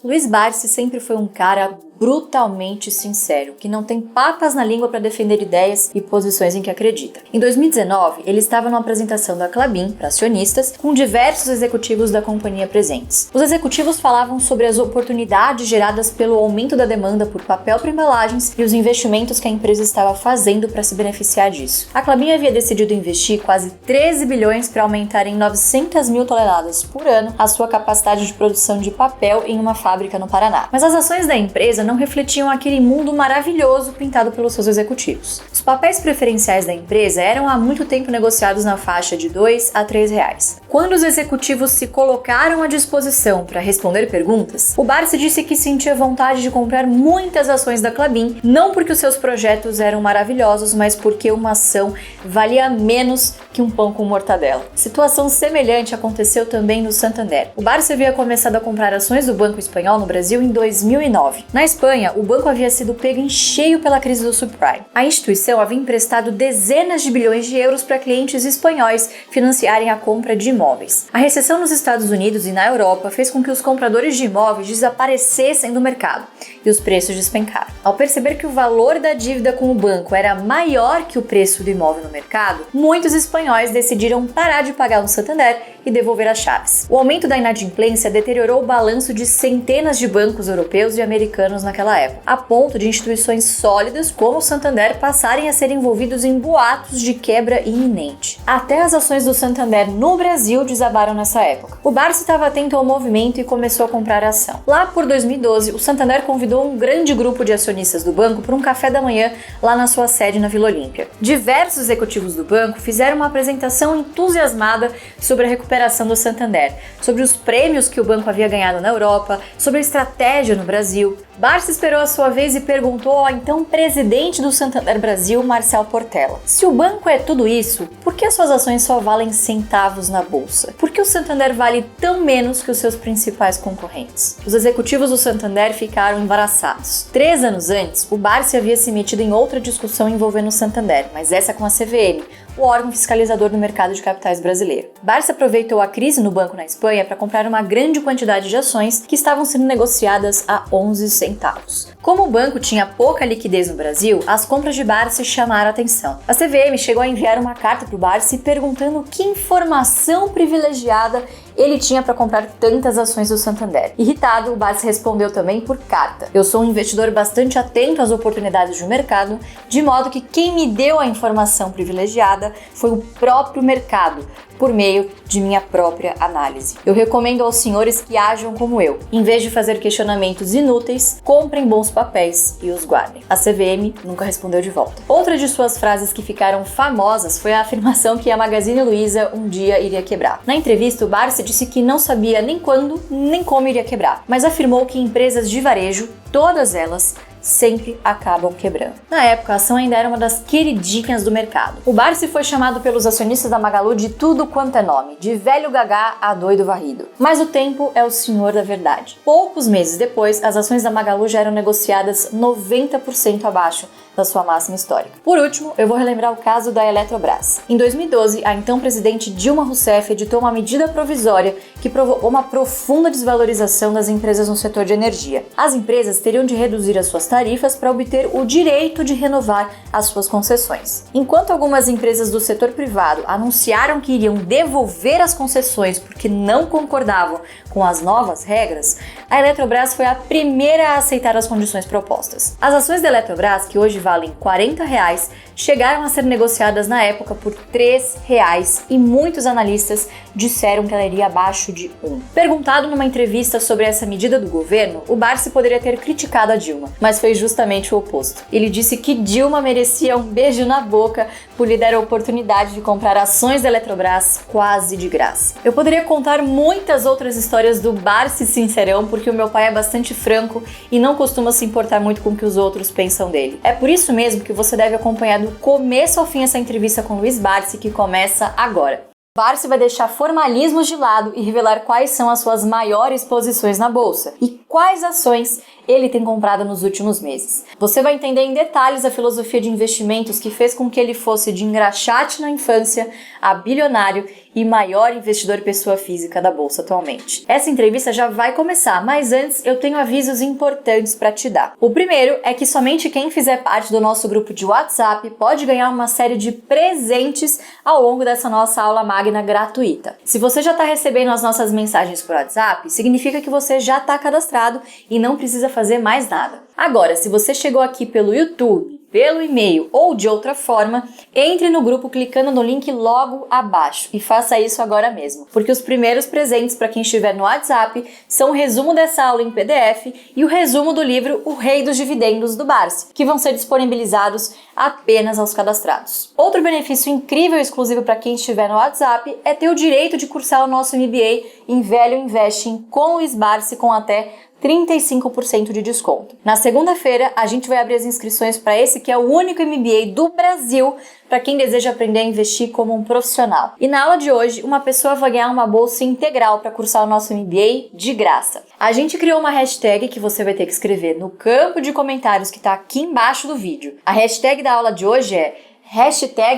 Luiz Barsi sempre foi um cara brutalmente sincero, que não tem papas na língua para defender ideias e posições em que acredita. Em 2019, ele estava numa apresentação da Klabin para acionistas, com diversos executivos da companhia presentes. Os executivos falavam sobre as oportunidades geradas pelo aumento da demanda por papel para embalagens e os investimentos que a empresa estava fazendo para se beneficiar disso. A Klabin havia decidido investir quase 13 bilhões para aumentar em 900 mil toneladas por ano a sua capacidade de produção de papel em uma fábrica no Paraná. Mas as ações da empresa não refletiam aquele mundo maravilhoso pintado pelos seus executivos. Os papéis preferenciais da empresa eram há muito tempo negociados na faixa de R$2 a R$3. Quando os executivos se colocaram à disposição para responder perguntas, o Barsi disse que sentia vontade de comprar muitas ações da Klabin, não porque os seus projetos eram maravilhosos, mas porque uma ação valia menos que um pão com mortadela. Situação semelhante aconteceu também no Santander. O Barsi havia começado a comprar ações do Banco Espanhol no Brasil em 2009. Na Espanha, o banco havia sido pego em cheio pela crise do subprime. A instituição havia emprestado dezenas de bilhões de euros para clientes espanhóis financiarem a compra de imóveis. A recessão nos Estados Unidos e na Europa fez com que os compradores de imóveis desaparecessem do mercado e os preços despencaram. Ao perceber que o valor da dívida com o banco era maior que o preço do imóvel no mercado, muitos espanhóis decidiram parar de pagar no Santander e devolver as chaves. O aumento da inadimplência deteriorou o balanço de centenas de bancos europeus e americanos naquela época, a ponto de instituições sólidas como o Santander passarem a ser envolvidos em boatos de quebra iminente. Até as ações do Santander no Brasil desabaram nessa época. O Barsi estava atento ao movimento e começou a comprar a ação. Lá por 2012, o Santander convidou um grande grupo de acionistas do banco para um café da manhã lá na sua sede na Vila Olímpia. Diversos executivos do banco fizeram uma apresentação entusiasmada sobre a recuperação do Santander, sobre os prêmios que o banco havia ganhado na Europa, sobre a estratégia no Brasil. Barsi esperou a sua vez e perguntou ao então presidente do Santander Brasil, Marcel Portela: se o banco é tudo isso, por que as suas ações só valem centavos na bolsa? Por que o Santander vale tão menos que os seus principais concorrentes? Os executivos do Santander ficaram embaraçados. 3 anos antes, o Barsi havia se metido em outra discussão envolvendo o Santander, mas essa com a CVM, o órgão fiscalizador do mercado de capitais brasileiro. Barsi aproveitou a crise no banco na Espanha para comprar uma grande quantidade de ações que estavam sendo negociadas a 11 centavos. Como o banco tinha pouca liquidez no Brasil, as compras de Barsi chamaram a atenção. A CVM chegou a enviar uma carta para o Barsi perguntando que informação privilegiada ele tinha para comprar tantas ações do Santander. Irritado, o Barsi respondeu também por carta: eu sou um investidor bastante atento às oportunidades do mercado, de modo que quem me deu a informação privilegiada foi o próprio mercado, por meio de minha própria análise. Eu recomendo aos senhores que ajam como eu. Em vez de fazer questionamentos inúteis, comprem bons papéis e os guardem. A CVM nunca respondeu de volta. Outra de suas frases que ficaram famosas foi a afirmação que a Magazine Luiza um dia iria quebrar. Na entrevista, o Barsi disse que não sabia nem quando, nem como iria quebrar, mas afirmou que empresas de varejo, todas elas, sempre acabam quebrando. Na época, a ação ainda era uma das queridinhas do mercado. O Barsi foi chamado pelos acionistas da Magalu de tudo quanto é nome, de velho gagá a doido varrido. Mas o tempo é o senhor da verdade. Poucos meses depois, as ações da Magalu já eram negociadas 90% abaixo da sua máxima histórica. Por último, eu vou relembrar o caso da Eletrobras. Em 2012, a então presidente Dilma Rousseff editou uma medida provisória que provocou uma profunda desvalorização das empresas no setor de energia. As empresas teriam de reduzir as suas tarifas para obter o direito de renovar as suas concessões. Enquanto algumas empresas do setor privado anunciaram que iriam devolver as concessões porque não concordavam com as novas regras, a Eletrobras foi a primeira a aceitar as condições propostas. As ações da Eletrobras, que hoje valem R$40, chegaram a ser negociadas na época por R$3 e muitos analistas disseram que ela iria abaixo de 1. Perguntado numa entrevista sobre essa medida do governo, o Barsi poderia ter criticado a Dilma, mas foi justamente o oposto. Ele disse que Dilma merecia um beijo na boca por lhe dar a oportunidade de comprar ações da Eletrobras quase de graça. Eu poderia contar muitas outras histórias do Barsi sincerão, porque o meu pai é bastante franco e não costuma se importar muito com o que os outros pensam dele. É por isso mesmo que você deve acompanhar do começo ao fim essa entrevista com Luiz Barsi, que começa agora. Barsi vai deixar formalismos de lado e revelar quais são as suas maiores posições na bolsa e quais ações ele tem comprado nos últimos meses. Você vai entender em detalhes a filosofia de investimentos que fez com que ele fosse de engraxate na infância a bilionário e maior investidor pessoa física da bolsa atualmente. Essa entrevista já vai começar, mas antes eu tenho avisos importantes para te dar. O primeiro é que somente quem fizer parte do nosso grupo de WhatsApp pode ganhar uma série de presentes ao longo dessa nossa aula magna gratuita. Se você já está recebendo as nossas mensagens por WhatsApp, significa que você já está cadastrado e não precisa fazer mais nada. Agora, se você chegou aqui pelo YouTube, pelo e-mail ou de outra forma, entre no grupo clicando no link logo abaixo e faça isso agora mesmo, porque os primeiros presentes para quem estiver no WhatsApp são o resumo dessa aula em PDF e o resumo do livro O Rei dos Dividendos do Barsi, que vão ser disponibilizados apenas aos cadastrados. Outro benefício incrível e exclusivo para quem estiver no WhatsApp é ter o direito de cursar o nosso MBA em Value Investing com Luiz Barsi com até 35% de desconto. Na segunda-feira, a gente vai abrir as inscrições para esse que é o único MBA do Brasil para quem deseja aprender a investir como um profissional. E na aula de hoje, uma pessoa vai ganhar uma bolsa integral para cursar o nosso MBA de graça. A gente criou uma hashtag que você vai ter que escrever no campo de comentários que está aqui embaixo do vídeo. A hashtag da aula de hoje é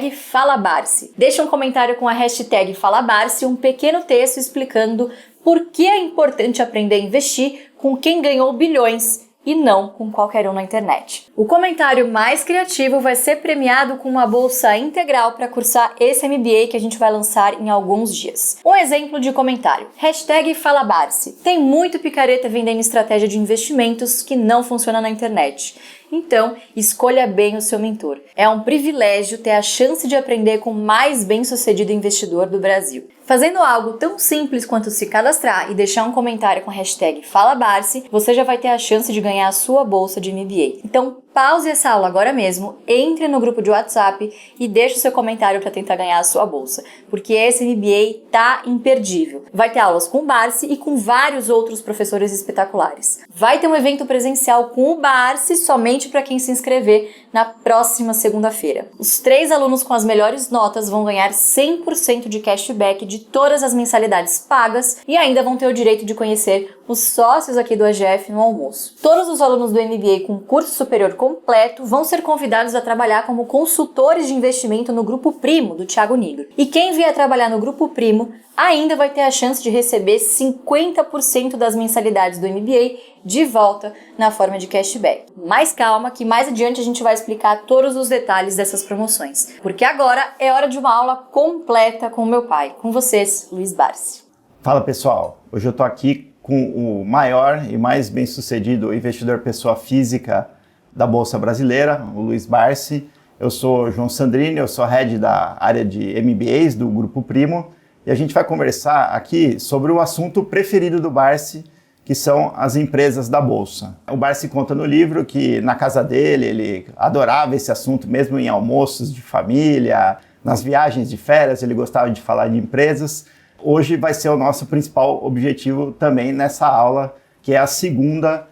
#FalaBarsi. Deixa um comentário com a hashtag FalaBarsi, um pequeno texto explicando por que é importante aprender a investir com quem ganhou bilhões e não com qualquer um na internet. O comentário mais criativo vai ser premiado com uma bolsa integral para cursar esse MBA que a gente vai lançar em alguns dias. Um exemplo de comentário: #FalaBarsi. Tem muito picareta vendendo estratégia de investimentos que não funciona na internet. Então, escolha bem o seu mentor. É um privilégio ter a chance de aprender com o mais bem-sucedido investidor do Brasil. Fazendo algo tão simples quanto se cadastrar e deixar um comentário com a hashtag FalaBarsi, você já vai ter a chance de ganhar a sua bolsa de MBA. Então, pause essa aula agora mesmo, entre no grupo de WhatsApp e deixe o seu comentário para tentar ganhar a sua bolsa, porque esse MBA tá imperdível. Vai ter aulas com o Barsi e com vários outros professores espetaculares. Vai ter um evento presencial com o Barsi somente para quem se inscrever na próxima segunda-feira. Os 3 alunos com as melhores notas vão ganhar 100% de cashback de todas as mensalidades pagas e ainda vão ter o direito de conhecer os sócios aqui do AGF no almoço. Todos os alunos do MBA com curso superior completo vão ser convidados a trabalhar como consultores de investimento no Grupo Primo, do Thiago Nigro. E quem vier trabalhar no Grupo Primo ainda vai ter a chance de receber 50% das mensalidades do MBA de volta na forma de cashback. Mas calma, que mais adiante a gente vai explicar todos os detalhes dessas promoções. Porque agora é hora de uma aula completa com o meu pai. Com vocês, Luiz Barsi. Fala pessoal, hoje eu tô aqui com o maior e mais bem-sucedido investidor pessoa física da Bolsa Brasileira, o Luiz Barsi. Eu sou João Sandrini, eu sou head da área de MBAs do Grupo Primo e a gente vai conversar aqui sobre o assunto preferido do Barsi, que são as empresas da Bolsa. O Barsi conta no livro que na casa dele ele adorava esse assunto, mesmo em almoços de família, nas viagens de férias, ele gostava de falar de empresas. Hoje vai ser o nosso principal objetivo também nessa aula, que é a segunda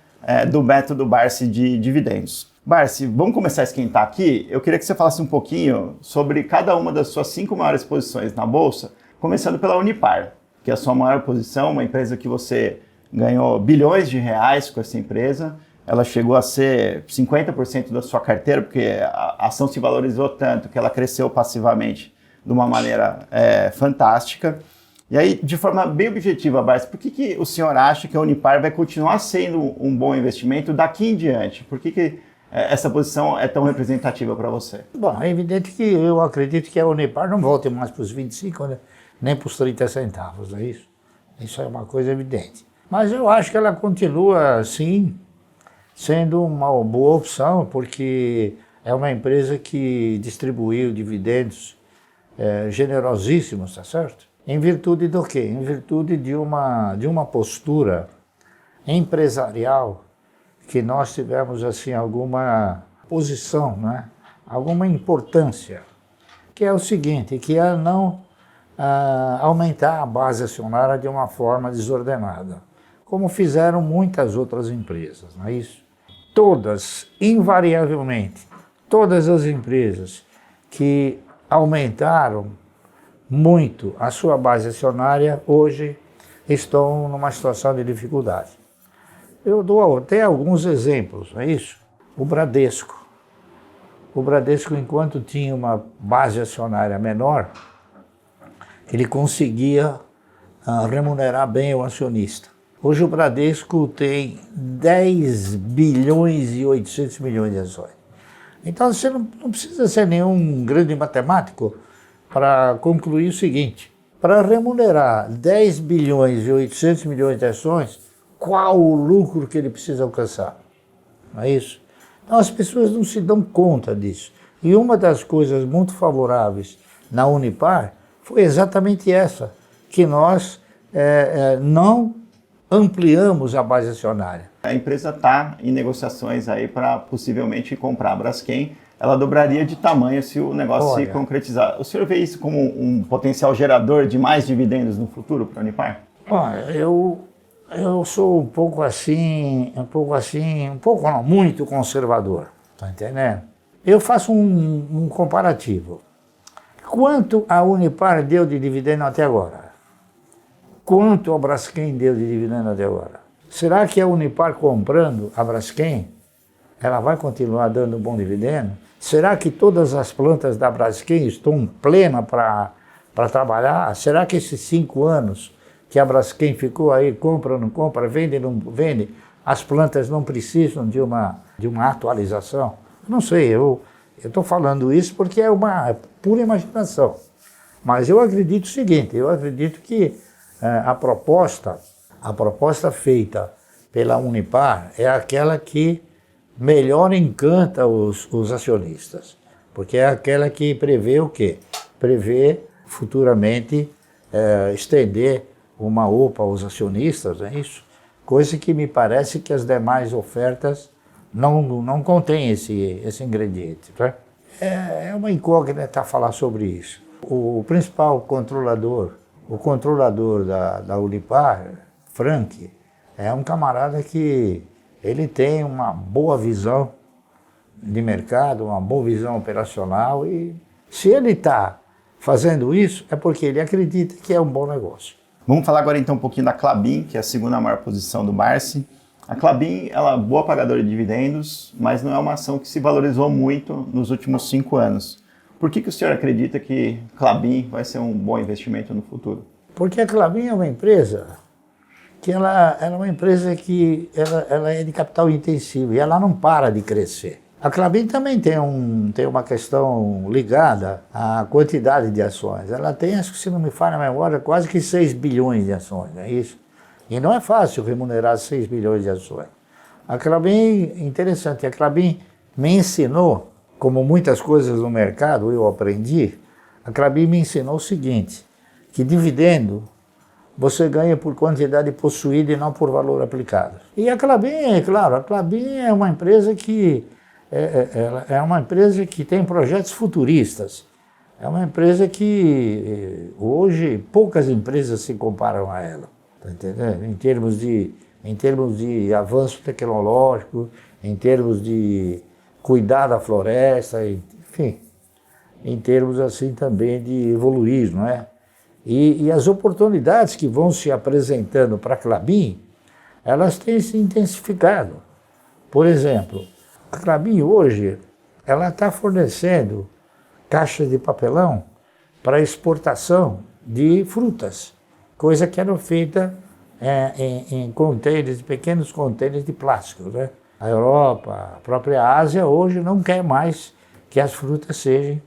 do método Barsi de dividendos. Barsi, vamos começar a esquentar aqui. Eu queria que você falasse um pouquinho sobre cada uma das suas 5 maiores posições na Bolsa, começando pela Unipar, que é a sua maior posição, uma empresa que você ganhou bilhões de reais com essa empresa. Ela chegou a ser 50% da sua carteira, porque a ação se valorizou tanto que ela cresceu passivamente de uma maneira fantástica. E aí, de forma bem objetiva, Barsi, por que o senhor acha que a Unipar vai continuar sendo um bom investimento daqui em diante? Por que essa posição é tão representativa para você? Bom, é evidente que eu acredito que a Unipar não volte mais para os 25, né? Nem para os 30 centavos, não é isso? Isso é uma coisa evidente. Mas eu acho que ela continua, sim, sendo uma boa opção, porque é uma empresa que distribuiu dividendos generosíssimos, tá certo? Em virtude do quê? Em virtude de uma postura empresarial que nós tivemos assim alguma posição, né? Alguma importância, que é o seguinte, que é não aumentar a base acionária de uma forma desordenada, como fizeram muitas outras empresas, não é isso? Todas, invariavelmente, todas as empresas que aumentaram muito a sua base acionária, hoje estão numa situação de dificuldade. Eu dou até alguns exemplos, não é isso? O Bradesco. O Bradesco, enquanto tinha uma base acionária menor, ele conseguia remunerar bem o acionista. Hoje o Bradesco tem 10 bilhões e 800 milhões de ações. Então você não precisa ser nenhum grande matemático para concluir o seguinte: para remunerar 10 bilhões e 800 milhões de ações, qual o lucro que ele precisa alcançar? Não é isso? Então as pessoas não se dão conta disso. E uma das coisas muito favoráveis na Unipar foi exatamente essa, que nós não ampliamos a base acionária. A empresa está em negociações aí para possivelmente comprar a Braskem. Ela dobraria de tamanho se o negócio se concretizar. O senhor vê isso como um potencial gerador de mais dividendos no futuro para a Unipar? Olha, eu sou muito conservador, tá entendendo? Eu faço um comparativo. Quanto a Unipar deu de dividendo até agora? Quanto a Braskem deu de dividendo até agora? Será que a Unipar comprando a Braskem, ela vai continuar dando bom dividendo? Será que todas as plantas da Braskem estão plenas para trabalhar? Será que esses 5 anos que a Braskem ficou aí, compra ou não compra, vende ou não vende, as plantas não precisam de uma atualização? Não sei, eu estou falando isso porque é uma pura imaginação. Mas eu acredito o seguinte, eu acredito que a proposta feita pela Unipar é aquela que melhor encanta os acionistas, porque é aquela que prevê o quê? Prevê futuramente estender uma OPA aos acionistas, é isso? Coisa que me parece que as demais ofertas não contêm esse ingrediente. Tá? É uma incógnita falar sobre isso. O principal controlador, da Unipar, Frank, é um camarada que ele tem uma boa visão de mercado, uma boa visão operacional, e se ele está fazendo isso é porque ele acredita que é um bom negócio. Vamos falar agora então um pouquinho da Klabin, que é a segunda maior posição do Barsi. A Klabin, ela é boa pagadora de dividendos, mas não é uma ação que se valorizou muito nos últimos 5 anos. Por que o senhor acredita que Klabin vai ser um bom investimento no futuro? Porque a Klabin é uma empresa que ela é uma empresa que ela é de capital intensivo e ela não para de crescer. A Klabin também tem uma questão ligada à quantidade de ações. Ela tem, acho que se não me falha a memória, quase que 6 bilhões de ações, não é isso? E não é fácil remunerar 6 bilhões de ações. A Klabin, interessante, a Klabin me ensinou, como muitas coisas no mercado eu aprendi, a Klabin me ensinou o seguinte, que dividendo você ganha por quantidade possuída e não por valor aplicado. E a Klabin, claro, a Klabin é uma empresa que tem projetos futuristas. É uma empresa que hoje poucas empresas se comparam a ela, tá entendendo? Em termos de avanço tecnológico, em termos de cuidar da floresta, enfim, em termos assim também de evoluir, não é? E as oportunidades que vão se apresentando para a Klabin, elas têm se intensificado. Por exemplo, a Klabin hoje, ela está fornecendo caixas de papelão para exportação de frutas, coisa que era feita em containers, pequenos containers de plástico, né? A Europa, a própria Ásia, hoje não quer mais que as frutas sejam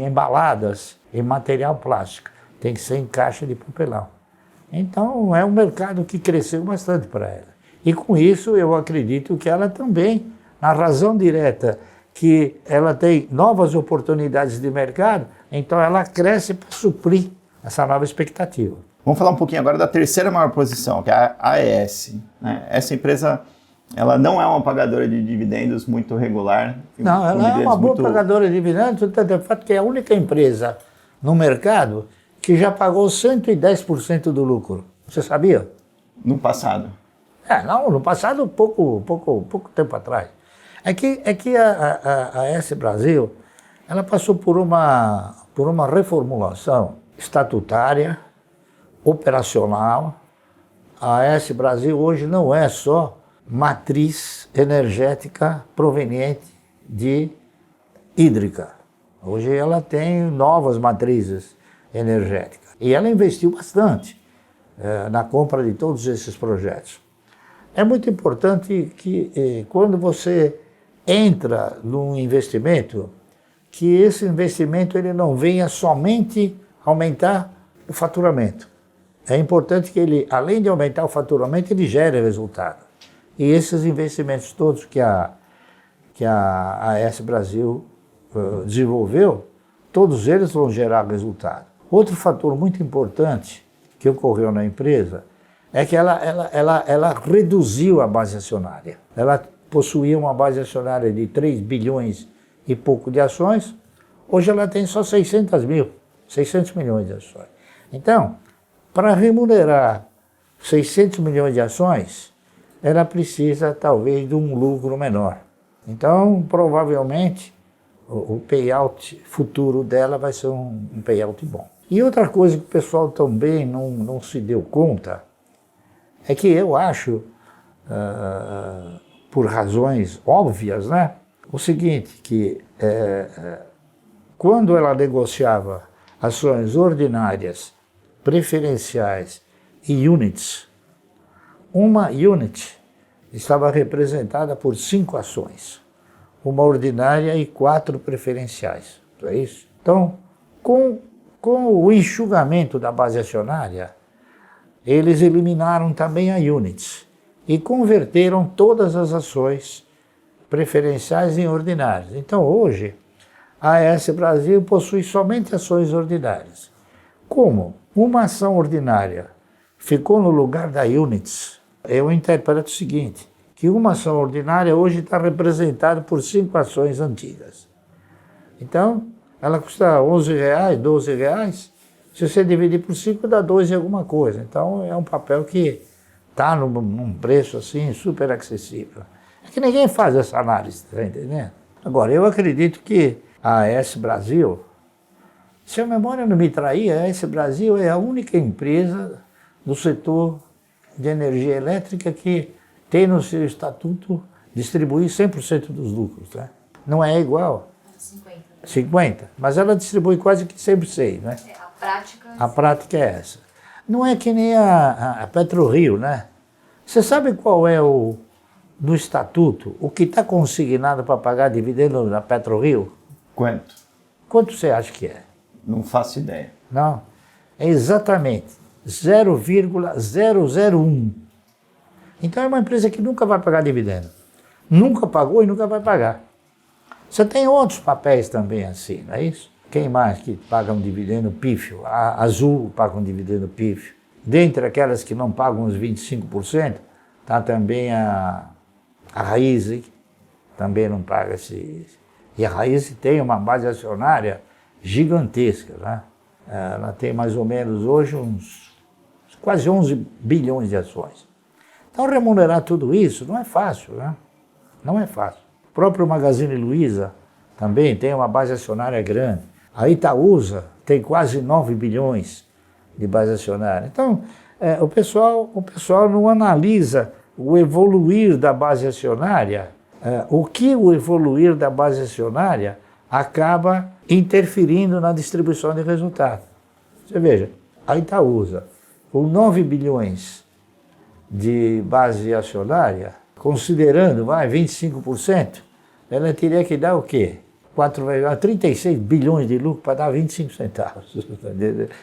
embaladas em material plástico, tem que ser em caixa de papelão. Então é um mercado que cresceu bastante para ela. E com isso eu acredito que ela também, na razão direta que ela tem novas oportunidades de mercado, então ela cresce para suprir essa nova expectativa. Vamos falar um pouquinho agora da terceira maior posição, que é a AES, né? Essa empresa, ela não é uma pagadora de dividendos muito regular. Não, ela é uma boa pagadora de dividendos, tanto é fato que é a única empresa no mercado que já pagou 110% do lucro. Você sabia? No passado. Não, no passado, pouco tempo atrás. É que a AES Brasil, ela passou por uma reformulação estatutária, operacional, a AES Brasil hoje não é só matriz energética proveniente de hídrica. Hoje ela tem novas matrizes energéticas. E ela investiu bastante na compra de todos esses projetos. É muito importante que quando você entra num investimento, que esse investimento ele não venha somente aumentar o faturamento. É importante que ele, além de aumentar o faturamento, ele gere resultado. E esses investimentos todos que a AES Brasil desenvolveu, todos eles vão gerar resultado. Outro fator muito importante que ocorreu na empresa é que ela reduziu a base acionária. Ela possuía uma base acionária de 3 bilhões e pouco de ações, hoje ela tem só 600 milhões de ações. Então, para remunerar 600 milhões de ações, ela precisa talvez de um lucro menor. Então, provavelmente, o payout futuro dela vai ser um payout bom. E outra coisa que o pessoal também não se deu conta é que eu acho, por razões óbvias, né, o seguinte, que quando ela negociava ações ordinárias, preferenciais e units, uma unit estava representada por 5 ações, uma ordinária e 4 preferenciais. Não é isso? Então, com o enxugamento da base acionária, eles eliminaram também a units e converteram todas as ações preferenciais em ordinárias. Então, hoje, a AES Brasil possui somente ações ordinárias. Como uma ação ordinária ficou no lugar da units, eu interpreto o seguinte, que uma ação ordinária hoje está representada por 5 ações antigas. Então, ela custa R$11, R$12, se você dividir por 5 dá 2 e alguma coisa. Então, é um papel que está num preço assim super acessível. É que ninguém faz essa análise, tá entendendo? Agora, eu acredito que a AES Brasil, se a memória não me trair, a AES Brasil é a única empresa do setor de energia elétrica que tem no seu estatuto distribuir 100% dos lucros. Tá? Não é igual. 50, mas ela distribui quase que 100%. Né? A prática é essa. Não é que nem a PetroRio, né? Você sabe qual é no estatuto, o que está consignado para pagar dividendo na PetroRio? Quanto? Quanto você acha que é? Não faço ideia. Não, é exatamente 0,001. Então é uma empresa que nunca vai pagar dividendo. Nunca pagou e nunca vai pagar. Você tem outros papéis também assim, não é isso? Quem mais que paga um dividendo pífio? A Azul paga um dividendo pífio. Dentre aquelas que não pagam uns 25%, está também a Raízen, também não paga esse. E a Raízen tem uma base acionária gigantesca, né? Ela tem mais ou menos hoje quase 11 bilhões de ações. Então remunerar tudo isso não é fácil, né? Não é fácil. O próprio Magazine Luiza também tem uma base acionária grande. A Itaúsa tem quase 9 bilhões de base acionária. Então, o pessoal não analisa o evoluir da base acionária, o que o evoluir da base acionária acaba interferindo na distribuição de resultado. Você veja, a Itaúsa, com 9 bilhões de base acionária, considerando 25%, ela teria que dar o quê? 36 bilhões de lucro para dar 25 centavos.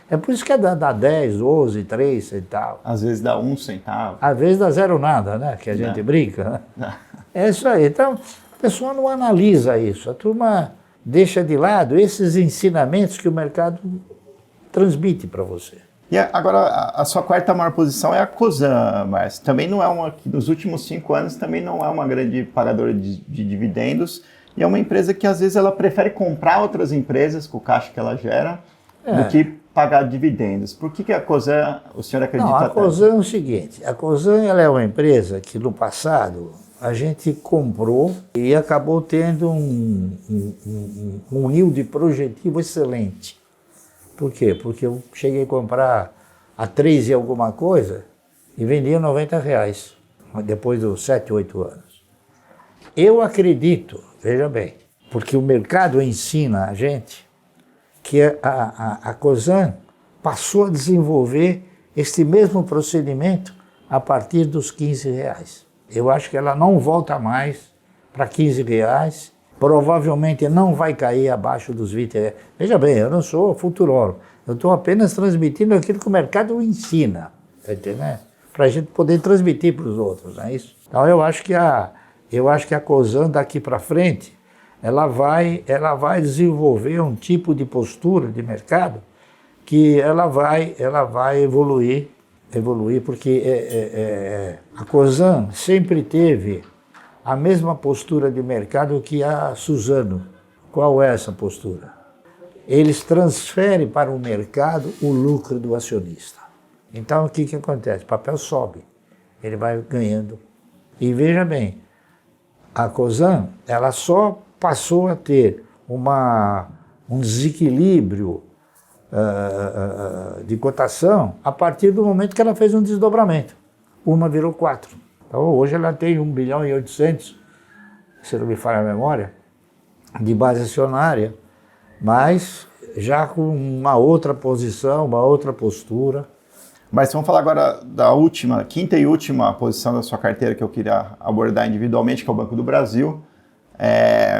É por isso que dá 10, 12, 3 centavos. Às vezes dá 1 centavo. Às vezes dá zero nada, né? Que a gente brinca. Né? É isso aí. Então, a pessoa não analisa isso. A turma deixa de lado esses ensinamentos que o mercado transmite para você. E agora, a sua quarta maior posição é a Cosan, Márcio. Também não é uma, que nos últimos 5 anos, também não é uma grande pagadora de dividendos. E é uma empresa que, às vezes, ela prefere comprar outras empresas com o caixa que ela gera do que pagar dividendos. Por que a Cosan, o senhor acredita? Não, a Cosan é o seguinte, a Cosan ela é uma empresa que, no passado, a gente comprou e acabou tendo um yield projetivo excelente. Por quê? Porque eu cheguei a comprar a 3 e alguma coisa e vendia R$ 90, depois dos 7, 8 anos. Eu acredito, veja bem, porque o mercado ensina a gente que a Cosan passou a desenvolver este mesmo procedimento a partir dos R$ 15. Eu acho que ela não volta mais para R$ 15, provavelmente não vai cair abaixo dos R$ 20. Veja bem, eu não sou futurólogo, eu estou apenas transmitindo aquilo que o mercado ensina, tá entendendo? Para a gente poder transmitir para os outros, não é isso? Então eu acho que a Cosan daqui para frente, ela vai desenvolver um tipo de postura de mercado que ela vai evoluir porque a Cosan sempre teve a mesma postura de mercado que a Suzano. Qual é essa postura? Eles transferem para o mercado o lucro do acionista. Então o que acontece? O papel sobe, ele vai ganhando. E veja bem, a Cosan, ela só passou a ter um desequilíbrio de cotação a partir do momento que ela fez um desdobramento. Uma virou 4. Então hoje ela tem 1,8 bilhão, se não me falha a memória, de base acionária, mas já com uma outra posição, uma outra postura. Mas vamos falar agora da quinta e última posição da sua carteira que eu queria abordar individualmente, que é o Banco do Brasil.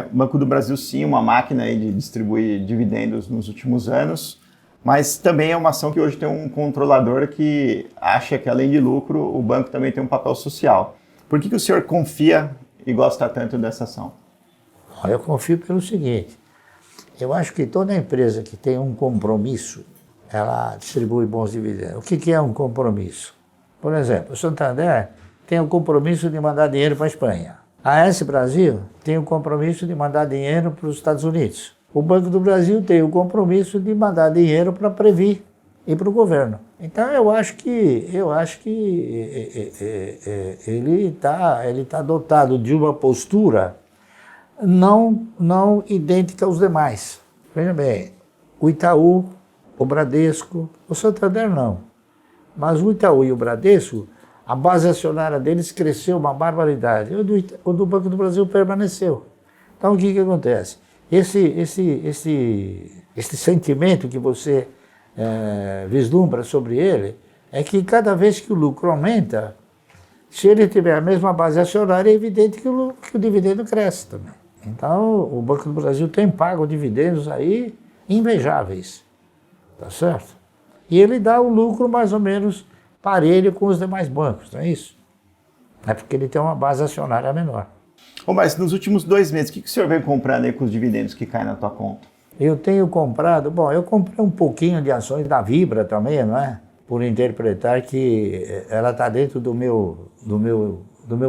O Banco do Brasil, sim, uma máquina aí de distribuir dividendos nos últimos anos, mas também é uma ação que hoje tem um controlador que acha que, além de lucro, o banco também tem um papel social. Por que o senhor confia e gosta tanto dessa ação? Eu confio pelo seguinte, eu acho que toda empresa que tem um compromisso, ela distribui bons dividendos. O que é um compromisso? Por exemplo, o Santander tem o compromisso de mandar dinheiro para a Espanha. A AS Brasil tem o compromisso de mandar dinheiro para os Estados Unidos. O Banco do Brasil tem o compromisso de mandar dinheiro para a Previ e para o governo. Então eu acho que ele tá dotado de uma postura não idêntica aos demais. Veja bem, o Itaú, o Bradesco, o Santander não. Mas o Itaú e o Bradesco, a base acionária deles cresceu uma barbaridade. O do Banco do Brasil permaneceu. Então o que acontece? Esse sentimento que você vislumbra sobre ele é que cada vez que o lucro aumenta, se ele tiver a mesma base acionária, é evidente que o dividendo cresce também. Então o Banco do Brasil tem pago dividendos aí invejáveis, tá certo? E ele dá um lucro mais ou menos parelho com os demais bancos, não é isso? É porque ele tem uma base acionária menor. Mas nos últimos 2 meses, o que o senhor vem comprando aí com os dividendos que caem na tua conta? Eu tenho comprado, eu comprei um pouquinho de ações da Vibra também, não é? Por interpretar que ela está dentro do meu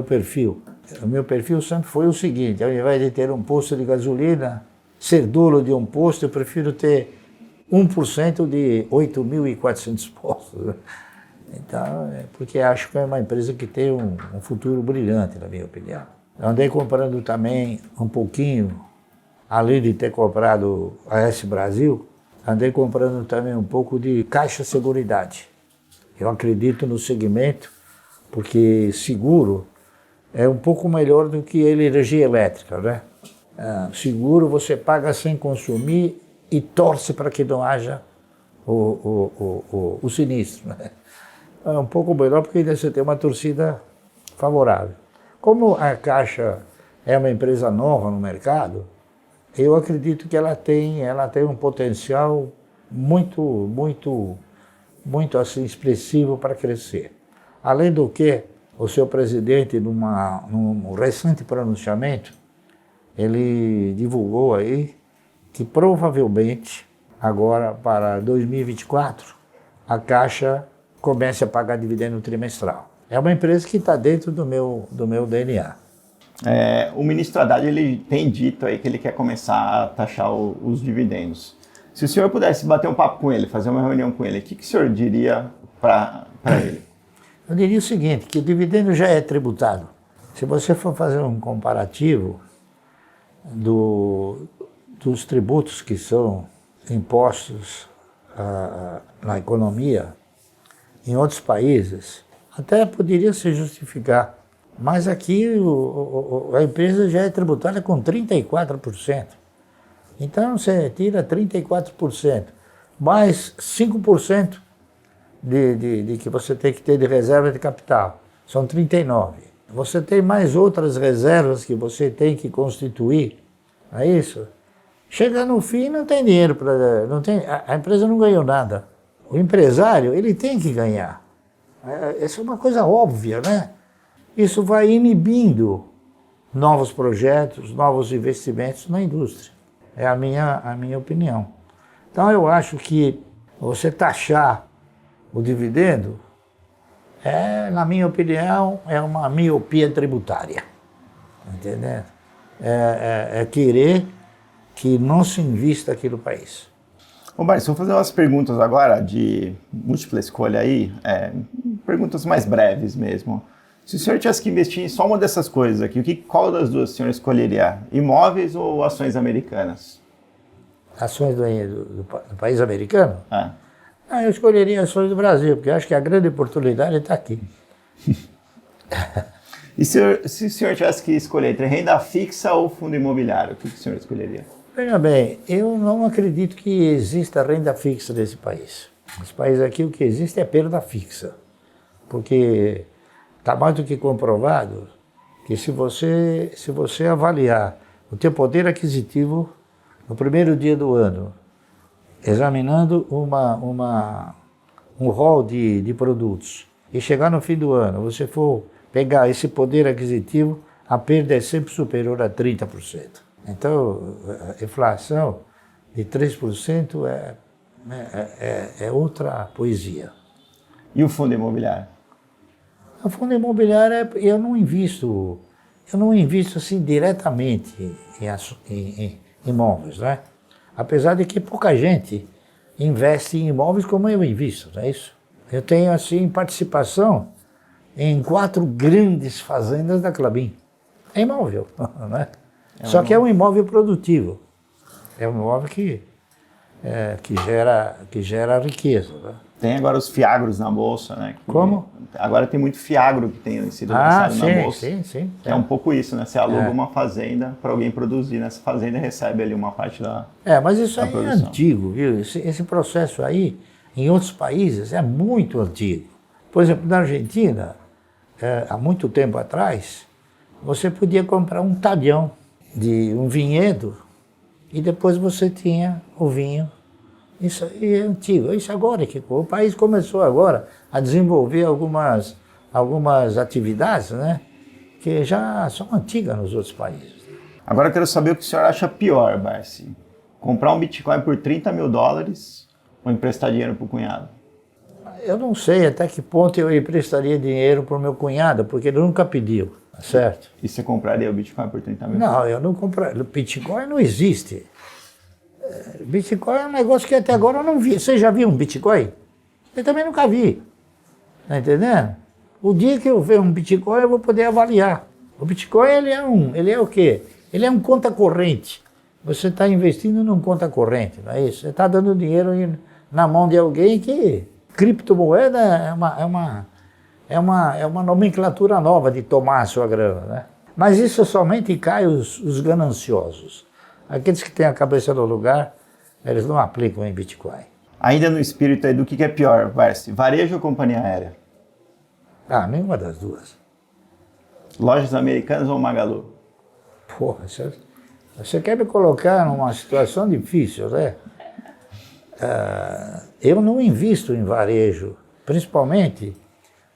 perfil. O meu perfil sempre foi o seguinte, ao invés de ter um posto de gasolina, ser dono de um posto, eu prefiro ter 1% de 8.400 postos. Então, porque acho que é uma empresa que tem um futuro brilhante, na minha opinião. Eu andei comprando também um pouquinho, além de ter comprado a AS Brasil, andei comprando também um pouco de Caixa Seguridade. Eu acredito no segmento, porque seguro é um pouco melhor do que energia elétrica, né? Seguro você paga sem consumir e torce para que não haja o sinistro, né? É um pouco melhor porque ainda você tem uma torcida favorável. Como a Caixa é uma empresa nova no mercado, eu acredito que ela tem um potencial muito assim, expressivo para crescer. Além do que, o seu presidente, num recente pronunciamento, ele divulgou aí que provavelmente, agora para 2024, a Caixa comece a pagar dividendo trimestral. É uma empresa que está dentro do meu DNA. O ministro Haddad ele tem dito aí que ele quer começar a taxar os dividendos. Se o senhor pudesse bater um papo com ele, fazer uma reunião com ele, o que o senhor diria para ele? Eu diria o seguinte, que o dividendo já é tributado. Se você for fazer um comparativo dos tributos que são impostos na economia, em outros países, até poderia se justificar. Mas aqui a empresa já é tributada com 34%. Então você tira 34%, mais 5% de que você tem que ter de reserva de capital. São 39%. Você tem mais outras reservas que você tem que constituir, não é isso? Chega no fim não tem dinheiro para... A empresa não ganhou nada. O empresário, ele tem que ganhar. Essa é uma coisa óbvia, né? Isso vai inibindo novos projetos, novos investimentos na indústria. É a minha opinião. Então eu acho que você taxar o dividendo na minha opinião, é uma miopia tributária. Entendeu? É querer que não se invista aqui no país. Ô, Márcio, vou fazer umas perguntas agora de múltipla escolha aí, perguntas mais breves mesmo. Se o senhor tivesse que investir em só uma dessas coisas aqui, qual das duas o senhor escolheria? Imóveis ou ações americanas? Ações do país americano? Eu escolheria ações do Brasil, porque eu acho que a grande oportunidade está aqui. E se o senhor tivesse que escolher entre renda fixa ou fundo imobiliário, o que o senhor escolheria? Veja bem, eu não acredito que exista renda fixa nesse país. Nesse país aqui o que existe é perda fixa. Porque está mais do que comprovado que se você avaliar o teu poder aquisitivo no primeiro dia do ano, examinando um rol de produtos, e chegar no fim do ano, você for pegar esse poder aquisitivo, a perda é sempre superior a 30%. Então, a inflação de 3% é outra poesia. E o fundo imobiliário? O fundo imobiliário, eu não invisto assim diretamente em imóveis, né? Apesar de que pouca gente investe em imóveis como eu invisto, não é isso? Eu tenho, assim, participação em 4 grandes fazendas da Klabin. É imóvel, né? Só que é um imóvel produtivo. É um imóvel que gera riqueza, né? Tem agora os fiagros na Bolsa, né? Como? Agora tem muito fiagro que tem sido lançado na Bolsa. Sim. É um pouco isso, né? Você aluga uma fazenda para alguém produzir nessa fazenda e recebe ali uma parte da mas isso aí produção. É antigo, viu? Esse processo aí, em outros países, é muito antigo. Por exemplo, na Argentina, há muito tempo atrás, você podia comprar um talhão de um vinhedo e depois você tinha o vinho. Isso aí é antigo. Isso agora que o país começou agora a desenvolver algumas atividades, né, que já são antigas nos outros países. Agora eu quero saber o que o senhor acha pior, Barsi. Comprar um Bitcoin por $30 mil ou emprestar dinheiro para o cunhado? Eu não sei até que ponto eu emprestaria dinheiro para o meu cunhado, porque ele nunca pediu, certo? E você compraria o Bitcoin por 30 mil? Não, eu não compraria. Bitcoin não existe. Bitcoin é um negócio que até agora eu não vi. Você já viu um Bitcoin? Eu também nunca vi. Tá entendendo? O dia que eu ver um Bitcoin eu vou poder avaliar. O Bitcoin ele é o quê? Ele é um conta corrente. Você está investindo num conta corrente, não é isso? Você está dando dinheiro na mão de alguém que... Criptomoeda é uma nomenclatura nova de tomar a sua grana, né? Mas isso somente cai os gananciosos. Aqueles que têm a cabeça no lugar, eles não aplicam em Bitcoin. Ainda no espírito aí do que é pior, Barsi? Varejo ou companhia aérea? Nenhuma das duas. Lojas Americanas ou Magalu? Porra, você quer me colocar numa situação difícil, né? Eu não invisto em varejo, principalmente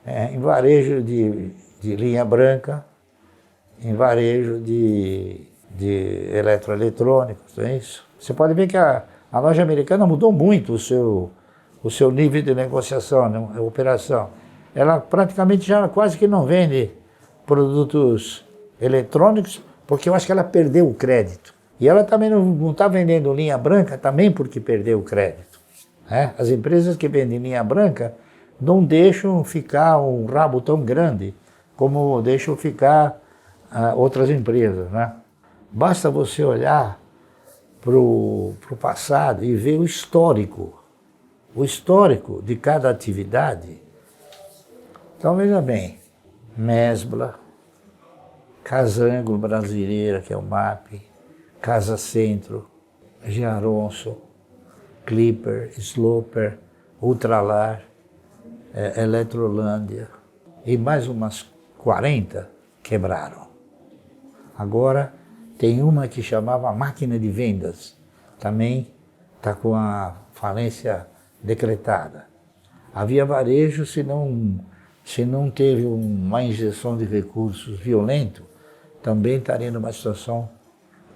em varejo de linha branca, em varejo de eletroeletrônicos, não é isso? Você pode ver que a loja americana mudou muito o seu nível de negociação, né, operação. Ela praticamente já quase que não vende produtos eletrônicos, porque eu acho que ela perdeu o crédito. E ela também não está vendendo linha branca também porque perdeu o crédito. Né? As empresas que vendem linha branca não deixam ficar um rabo tão grande como deixam ficar outras empresas, né? Basta você olhar para o passado e ver o histórico de cada atividade Então, veja bem, Mesbla, Casa Ângulo Brasileira, que é o MAP, Casa Centro, Giaronso, Clipper, Sloper, Ultralar, Eletrolândia e mais umas 40 quebraram. Agora tem uma que chamava Máquina de Vendas, também está com a falência decretada. A Via Varejo, se não teve uma injeção de recursos violento, também estaria numa situação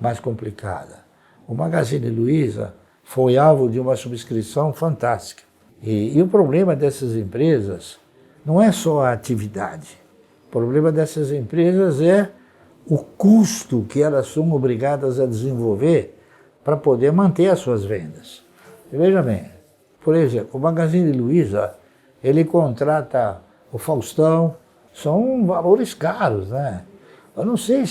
mais complicada. O Magazine Luiza foi alvo de uma subscrição fantástica. E o problema dessas empresas não é só a atividade. O problema dessas empresas é o custo que elas são obrigadas a desenvolver para poder manter as suas vendas. E veja bem, por exemplo, o Magazine Luiza, ele contrata o Faustão, são valores caros, né? Eu não sei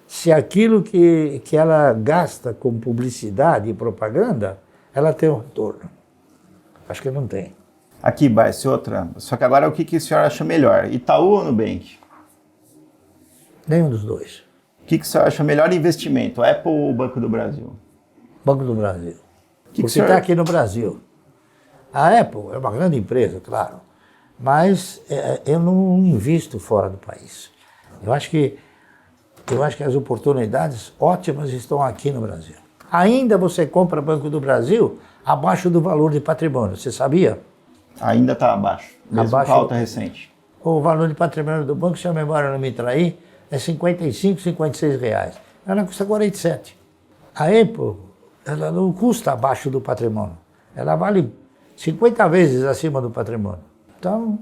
se aquilo que ela gasta com publicidade e propaganda, ela tem um retorno. Acho que não tem. Aqui, Barsi, outra. Só que agora o que o senhor acha melhor? Itaú ou Nubank? Nenhum dos dois. O que o senhor acha melhor investimento? Apple ou Banco do Brasil? Banco do Brasil. Que Porque está aqui no Brasil. A Apple é uma grande empresa, claro, mas eu não invisto fora do país. Eu acho que as oportunidades ótimas estão aqui no Brasil. Ainda você compra Banco do Brasil abaixo do valor de patrimônio, você sabia? Ainda está abaixo, mesmo Abaixo, com a alta recente. O valor de patrimônio do banco, se a memória não me trair, é 55, 56 reais. Ela custa 47. A Apple, ela não custa abaixo do patrimônio. Ela vale 50 vezes acima do patrimônio. Então,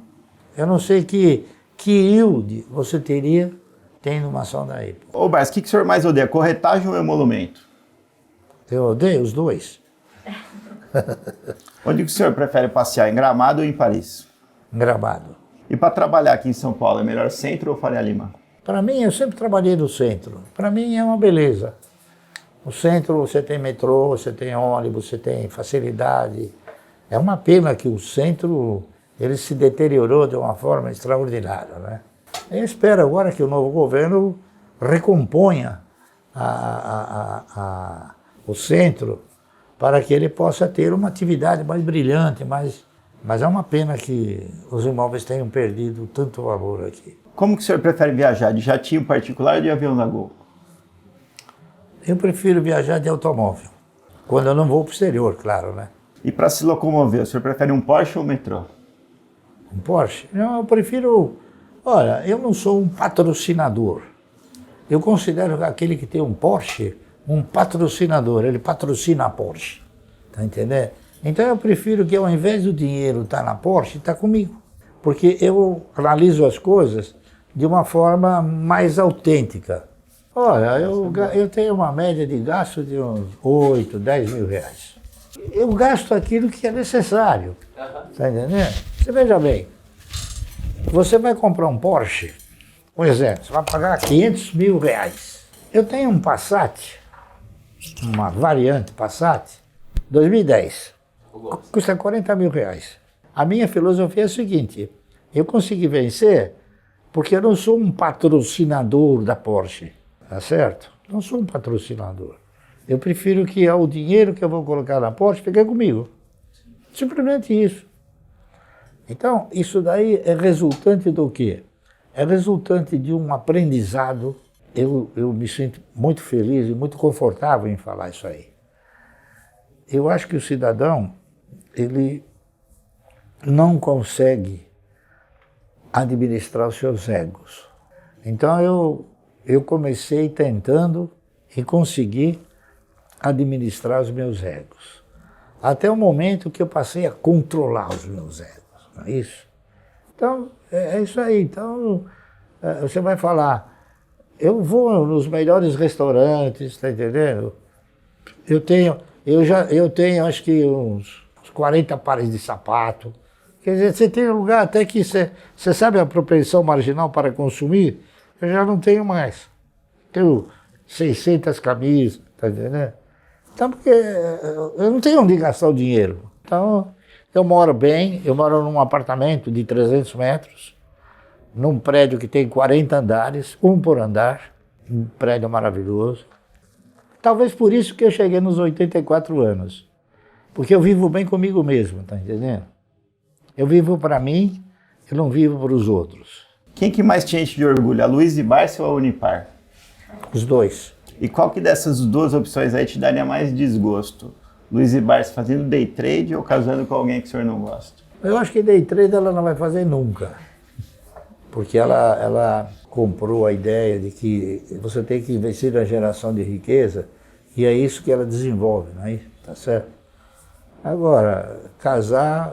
eu não sei que yield você teria tendo uma ação da Apple. Ô, Barsi, o que o senhor mais odeia? Corretagem ou emolumento? Eu odeio os dois. Onde o senhor prefere passear, em Gramado ou em Paris? Gramado. E para trabalhar aqui em São Paulo, é melhor Centro ou Faria Lima? Para mim, eu sempre trabalhei no centro. Para mim é uma beleza. No centro você tem metrô, você tem ônibus, você tem facilidade. É uma pena que o centro ele se deteriorou de uma forma extraordinária, né? Eu espero agora que o novo governo recomponha o centro para que ele possa ter uma atividade mais brilhante, mas é uma pena que os imóveis tenham perdido tanto valor aqui. Como que o senhor prefere viajar, de jatinho particular ou de avião da Gol? Eu prefiro viajar de automóvel, quando eu não vou para o exterior, claro, né? E para se locomover, o senhor prefere um Porsche ou um metrô? Um Porsche? Não, eu prefiro... Olha, eu não sou um patrocinador. Eu considero aquele que tem um Porsche um patrocinador, ele patrocina a Porsche, tá entendendo? Então eu prefiro que ao invés do dinheiro estar na Porsche, está comigo. Porque eu analiso as coisas de uma forma mais autêntica. Olha, eu tenho uma média de gasto de uns 8, 10 mil reais. Eu gasto aquilo que é necessário, tá entendendo? Você veja bem, você vai comprar um Porsche, por exemplo, você vai pagar 500 mil reais. Eu tenho um Passat, uma variante Passat, 2010, custa 40 mil reais. A minha filosofia é a seguinte, eu consegui vencer porque eu não sou um patrocinador da Porsche, tá certo? Não sou um patrocinador. Eu prefiro que o dinheiro que eu vou colocar na Porsche fique comigo. Simplesmente isso. Então, isso daí é resultante do quê? É resultante de um aprendizado. Eu me sinto muito feliz e muito confortável em falar isso aí. Eu acho que o cidadão, ele não consegue administrar os seus egos. Então eu comecei tentando e consegui administrar os meus egos. Até o momento que eu passei a controlar os meus egos, não é isso? Então, é isso aí. Então, você vai falar, eu vou nos melhores restaurantes, está entendendo? Eu tenho acho que uns 40 pares de sapato. Quer dizer, você tem um lugar até que você sabe a propensão marginal para consumir, eu já não tenho mais. Tenho 600 camisas, está entendendo? Então, porque eu não tenho onde gastar o dinheiro. Então, eu moro bem, eu moro num apartamento de 300 metros, num prédio que tem 40 andares, um por andar, um prédio maravilhoso. Talvez por isso que eu cheguei nos 84 anos, porque eu vivo bem comigo mesmo, tá entendendo? Eu vivo para mim, eu não vivo para os outros. Quem que mais te enche de orgulho, a Luiz Barsi ou a Unipar? Os dois. E qual que dessas duas opções aí te daria mais desgosto? Luiz Barsi fazendo day trade ou casando com alguém que o senhor não gosta? Eu acho que day trade ela não vai fazer nunca, porque ela comprou a ideia de que você tem que investir na geração de riqueza e é isso que ela desenvolve, não é isso? Tá certo? Agora, casar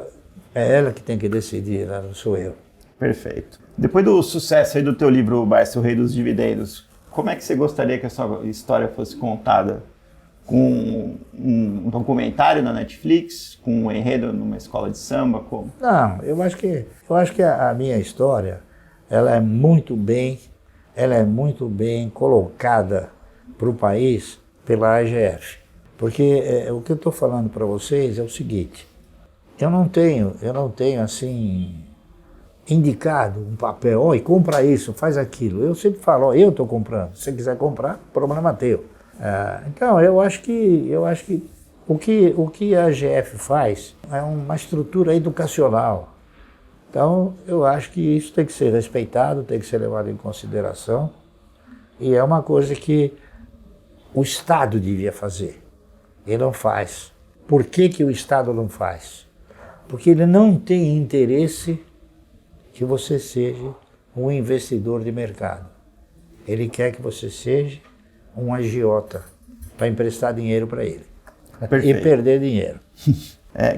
é ela que tem que decidir, né? Não sou eu. Perfeito. Depois do sucesso aí do teu livro, Barsi, O Rei dos Dividendos, como é que você gostaria que a sua história fosse contada? Com um documentário na Netflix, com um enredo numa escola de samba, como? Não, eu acho que a minha história, ela é muito bem colocada para o país pela AGF. Porque o que eu estou falando para vocês é o seguinte, eu não tenho assim, indicado um papel, oi, compra isso, faz aquilo. Eu sempre falo, ó, eu estou comprando, se você quiser comprar, problema teu. Então, eu acho que o que a AGF faz é uma estrutura educacional. Então, eu acho que isso tem que ser respeitado, tem que ser levado em consideração. E é uma coisa que o Estado devia fazer. Ele não faz. Por que o Estado não faz? Porque ele não tem interesse que você seja um investidor de mercado. Ele quer que você seja um agiota para emprestar dinheiro para ele. Perfeito. E perder dinheiro.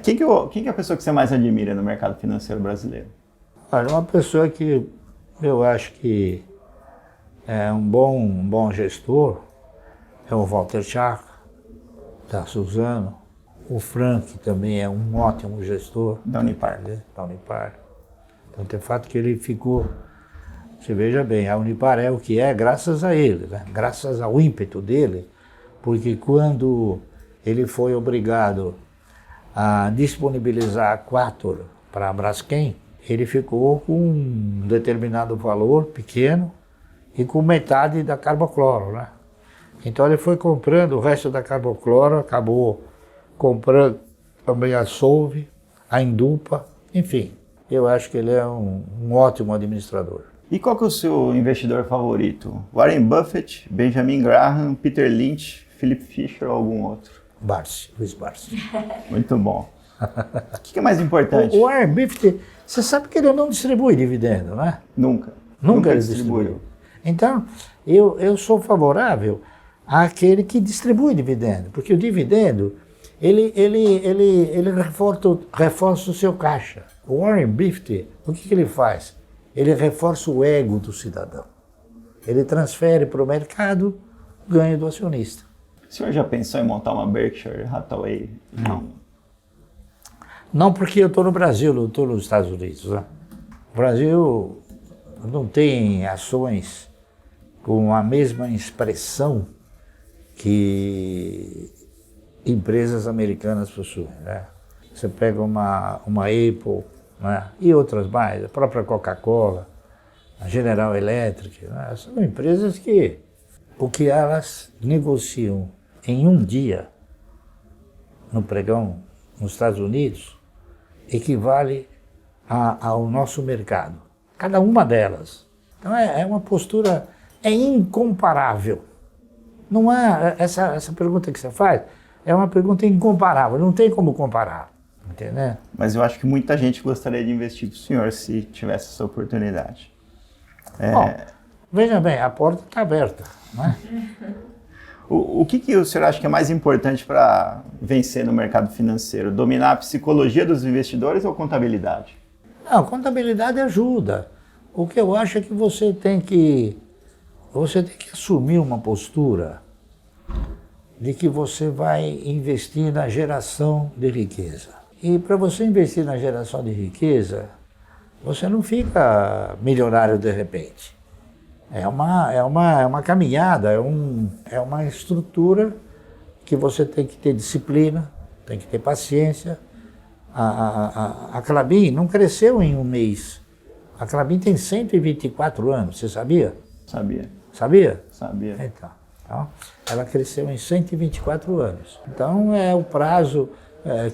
Quem que é a pessoa que você mais admira no mercado financeiro brasileiro? Olha, uma pessoa que eu acho que é um bom gestor é o Walter Schack, da Suzano. O Frank também é um ótimo gestor. Da Unipar. Da Unipar. Então, tem fato que ele ficou... Você veja bem, a Unipar é o que é graças a ele, né? Graças ao ímpeto dele, porque quando ele foi obrigado a disponibilizar a Quator para a Braskem, ele ficou com um determinado valor pequeno e com metade da carbocloro, né? Então ele foi comprando o resto da carbocloro, acabou comprando também a Solve, a Indupa, enfim. Eu acho que ele é um ótimo administrador. E qual que é o seu investidor favorito? Warren Buffett, Benjamin Graham, Peter Lynch, Philip Fisher ou algum outro? Luiz Barsi. Muito bom. O que é mais importante? O Warren Buffett, você sabe que ele não distribui dividendo, né? Nunca Ele distribuiu. Então, eu sou favorável àquele que distribui dividendo, porque o dividendo, ele reforça o seu caixa. O Warren Buffett, o que ele faz? Ele reforça o ego do cidadão. Ele transfere para o mercado o ganho do acionista. O senhor já pensou em montar uma Berkshire Hathaway? Não. Não, porque eu estou no Brasil, não estou nos Estados Unidos. Né? O Brasil não tem ações com a mesma expressão que empresas americanas possuem. Né? Você pega uma Apple, né? E outras mais, a própria Coca-Cola, a General Electric, né? São empresas que o que elas negociam em um dia no pregão nos Estados Unidos equivale ao nosso mercado. Cada uma delas. Então é uma postura, é incomparável. Não há, essa pergunta que você faz é uma pergunta incomparável, não tem como comparar. Entendeu? Mas eu acho que muita gente gostaria de investir com o senhor se tivesse essa oportunidade. Bom, veja bem, a porta está aberta. Né? O que o senhor acha que é mais importante para vencer no mercado financeiro? Dominar a psicologia dos investidores ou contabilidade? Não, contabilidade ajuda. O que eu acho é que você tem que assumir uma postura de que você vai investir na geração de riqueza. E para você investir na geração de riqueza, você não fica milionário de repente. É uma caminhada, é uma estrutura que você tem que ter disciplina, tem que ter paciência. A Klabin não cresceu em um mês. A Klabin tem 124 anos, você sabia? Sabia. Sabia? Sabia. Então, ela cresceu em 124 anos. Então, é o prazo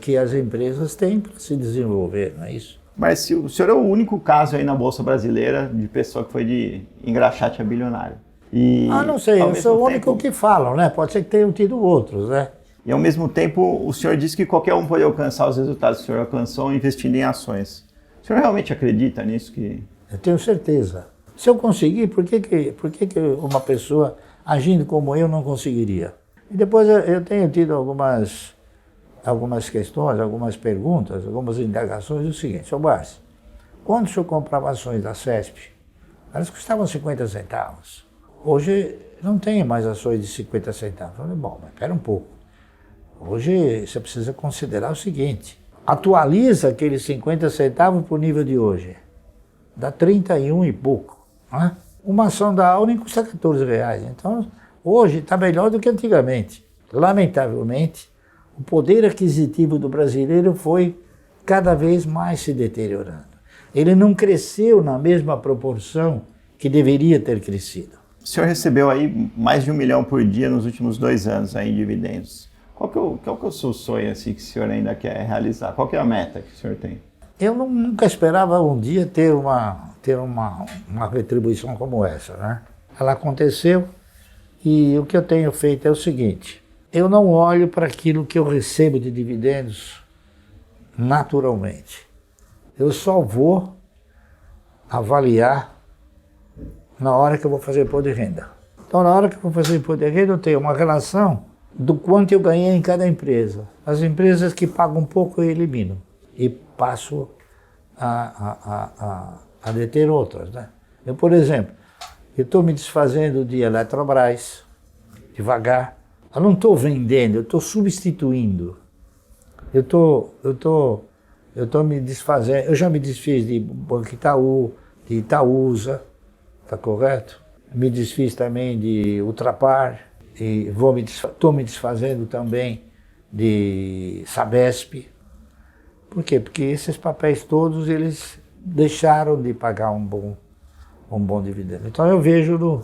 que as empresas têm para se desenvolver, não é isso? Mas se o senhor é o único caso aí na Bolsa Brasileira de pessoa que foi de engraxate a bilionário. E, não sei, eu sou o único tempo, que falam, né? Pode ser que tenham tido outros, né? E ao mesmo tempo, o senhor disse que qualquer um pode alcançar os resultados que o senhor alcançou investindo em ações. O senhor realmente acredita nisso? Eu tenho certeza. Se eu conseguir, por que uma pessoa agindo como eu não conseguiria? E depois eu tenho tido algumas questões, algumas perguntas, algumas indagações, o seguinte, Sr. Barsi, quando o senhor comprava ações da CESP, elas custavam 50 centavos. Hoje não tem mais ações de 50 centavos. Eu falei, bom, mas espera um pouco. Hoje você precisa considerar o seguinte, atualiza aqueles 50 centavos para o nível de hoje. Dá 31 e pouco. Né? Uma ação da Auren custa 14 reais. Então, hoje está melhor do que antigamente. Lamentavelmente, o poder aquisitivo do brasileiro foi cada vez mais se deteriorando. Ele não cresceu na mesma proporção que deveria ter crescido. O senhor recebeu aí mais de 1 milhão por dia nos últimos 2 anos aí em dividendos. Qual que é o seu sonho assim, que o senhor ainda quer realizar? Qual que é a meta que o senhor tem? Eu nunca esperava um dia ter uma retribuição como essa, né? Ela aconteceu e o que eu tenho feito é o seguinte, eu não olho para aquilo que eu recebo de dividendos naturalmente. Eu só vou avaliar na hora que eu vou fazer imposto de renda. Então, na hora que eu vou fazer imposto de renda, eu tenho uma relação do quanto eu ganhei em cada empresa. As empresas que pagam pouco eu elimino e passo a deter outras, né? Eu, por exemplo, eu estou me desfazendo de Eletrobras, devagar. Eu não estou vendendo, eu estou substituindo. Eu estou me desfazendo, eu já me desfiz de Banco Itaú, de Itaúsa, tá correto? Me desfiz também de Ultrapar, e estou me desfazendo também de Sabesp. Por quê? Porque esses papéis todos, eles deixaram de pagar um bom dividendo. Então eu vejo no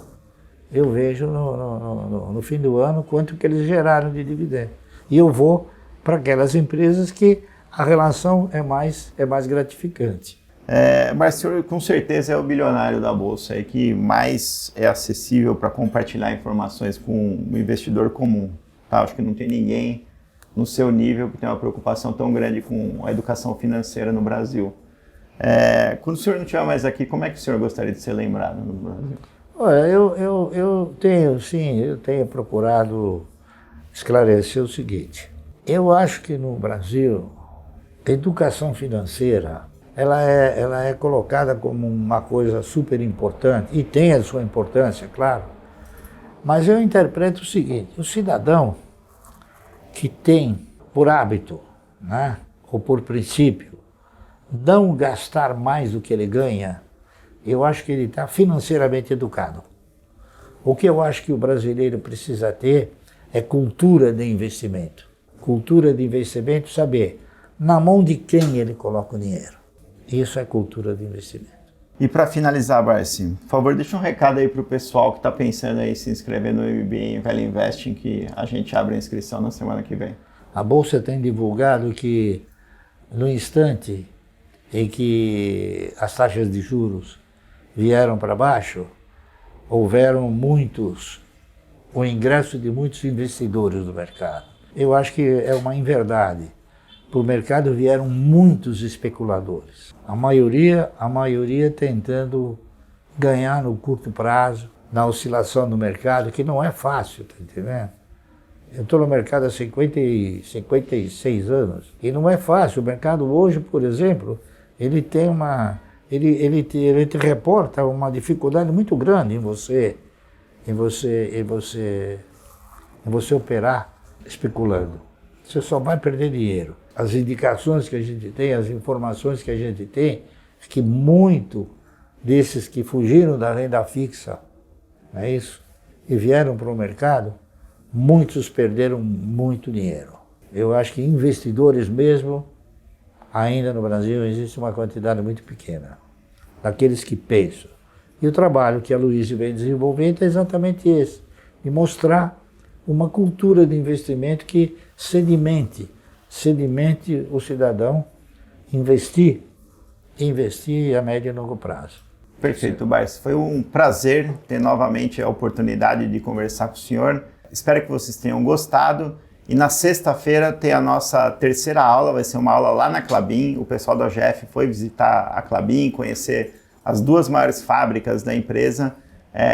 fim do ano quanto que eles geraram de dividendo. E eu vou para aquelas empresas que a relação é mais gratificante. Mas o senhor com certeza é o bilionário da Bolsa aí que mais é acessível para compartilhar informações com o investidor comum. Tá? Acho que não tem ninguém no seu nível que tem uma preocupação tão grande com a educação financeira no Brasil. Quando o senhor não estiver mais aqui, como é que o senhor gostaria de ser lembrado no Brasil? Olha, eu tenho procurado esclarecer o seguinte. Eu acho que no Brasil, a educação financeira, ela é colocada como uma coisa super importante, e tem a sua importância, claro, mas eu interpreto o seguinte, o cidadão que tem por hábito, né, ou por princípio, não gastar mais do que ele ganha, eu acho que ele está financeiramente educado. O que eu acho que o brasileiro precisa ter é cultura de investimento. Cultura de investimento, saber na mão de quem ele coloca o dinheiro. Isso é cultura de investimento. E para finalizar, Barsi, por favor, deixa um recado aí para o pessoal que está pensando aí em se inscrever no MBA Value Investing, que a gente abre a inscrição na semana que vem. A Bolsa tem divulgado que no instante em que as taxas de juros vieram para baixo, houveram o ingresso de muitos investidores do mercado. Eu acho que é uma inverdade. Para o mercado vieram muitos especuladores. A maioria tentando ganhar no curto prazo, na oscilação do mercado, que não é fácil, tá entendendo? Eu estou no mercado há 56 anos e não é fácil. O mercado hoje, por exemplo, ele tem ele te reporta uma dificuldade muito grande em você operar especulando. Você só vai perder dinheiro. As indicações que a gente tem, as informações que a gente tem, é que muito desses que fugiram da renda fixa, não é isso? E vieram para o mercado, muitos perderam muito dinheiro. Eu acho que investidores mesmo, ainda no Brasil, existe uma quantidade muito pequena. daqueles que pensam. E o trabalho que a Luiz vem desenvolvendo é exatamente esse, de mostrar uma cultura de investimento que sedimente o cidadão investir a médio e longo prazo. Perfeito, Barsi. Foi um prazer ter novamente a oportunidade de conversar com o senhor. Espero que vocês tenham gostado. E na sexta-feira tem a nossa terceira aula, vai ser uma aula lá na Klabin. O pessoal da OGF foi visitar a Klabin, conhecer as duas maiores fábricas da empresa.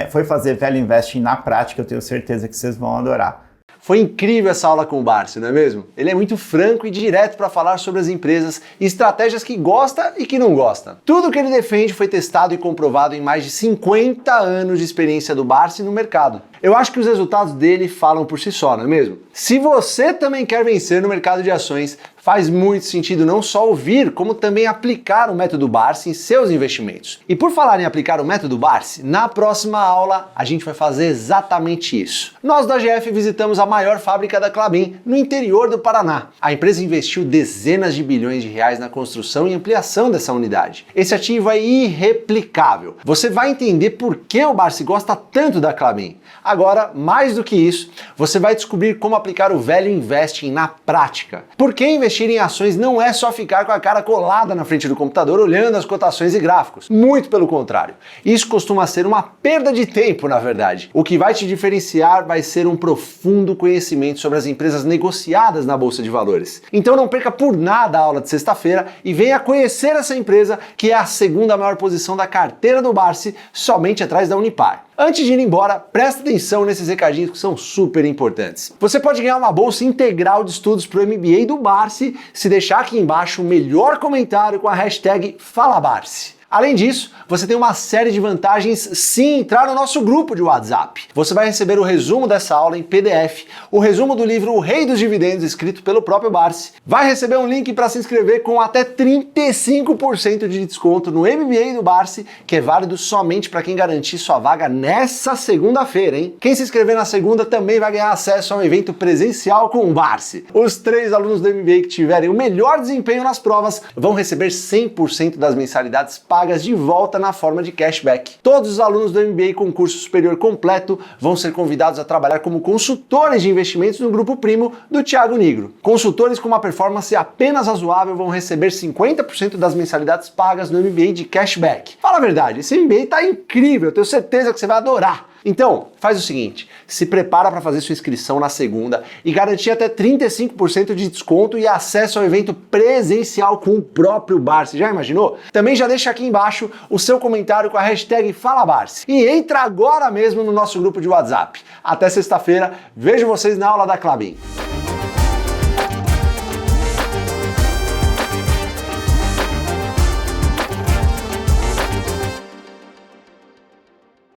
Foi fazer Value Investing na prática, eu tenho certeza que vocês vão adorar. Foi incrível essa aula com o Barsi, não é mesmo? Ele é muito franco e direto para falar sobre as empresas e estratégias que gosta e que não gosta. Tudo que ele defende foi testado e comprovado em mais de 50 anos de experiência do Barsi no mercado. Eu acho que os resultados dele falam por si só, não é mesmo? Se você também quer vencer no mercado de ações, faz muito sentido não só ouvir, como também aplicar o método Barsi em seus investimentos. E por falar em aplicar o método Barsi, na próxima aula a gente vai fazer exatamente isso. Nós da AGF visitamos a maior fábrica da Klabin, no interior do Paraná. A empresa investiu dezenas de bilhões de reais na construção e ampliação dessa unidade. Esse ativo é irreplicável. Você vai entender por que o Barsi gosta tanto da Klabin. Agora, mais do que isso, você vai descobrir como aplicar o Value Investing na prática. Porque investir em ações não é só ficar com a cara colada na frente do computador olhando as cotações e gráficos. Muito pelo contrário. Isso costuma ser uma perda de tempo, na verdade. O que vai te diferenciar vai ser um profundo conhecimento sobre as empresas negociadas na Bolsa de Valores. Então não perca por nada a aula de sexta-feira e venha conhecer essa empresa, que é a segunda maior posição da carteira do Barsi, somente atrás da Unipar. Antes de ir embora, presta atenção nesses recadinhos que são super importantes. Você pode ganhar uma bolsa integral de estudos para o MBA do Barsi se deixar aqui embaixo o melhor comentário com a hashtag FalaBarsi. Além disso, você tem uma série de vantagens se entrar no nosso grupo de WhatsApp. Você vai receber o resumo dessa aula em PDF, o resumo do livro O Rei dos Dividendos, escrito pelo próprio Barsi. Vai receber um link para se inscrever com até 35% de desconto no MBA do Barsi, que é válido somente para quem garantir sua vaga nessa segunda-feira, hein? Quem se inscrever na segunda também vai ganhar acesso a um evento presencial com o Barsi. Os 3 alunos do MBA que tiverem o melhor desempenho nas provas vão receber 100% das mensalidades pagas de volta na forma de cashback. Todos os alunos do MBA com curso superior completo vão ser convidados a trabalhar como consultores de investimentos no grupo primo do Thiago Nigro. Consultores com uma performance apenas razoável vão receber 50% das mensalidades pagas no MBA de cashback. Fala a verdade, esse MBA tá incrível, eu tenho certeza que você vai adorar. Então, faz o seguinte, se prepara para fazer sua inscrição na segunda e garantir até 35% de desconto e acesso ao evento presencial com o próprio Barsi. Já imaginou? Também já deixa aqui embaixo o seu comentário com a hashtag FalaBarsi e entra agora mesmo no nosso grupo de WhatsApp. Até sexta-feira, vejo vocês na aula da Klabin.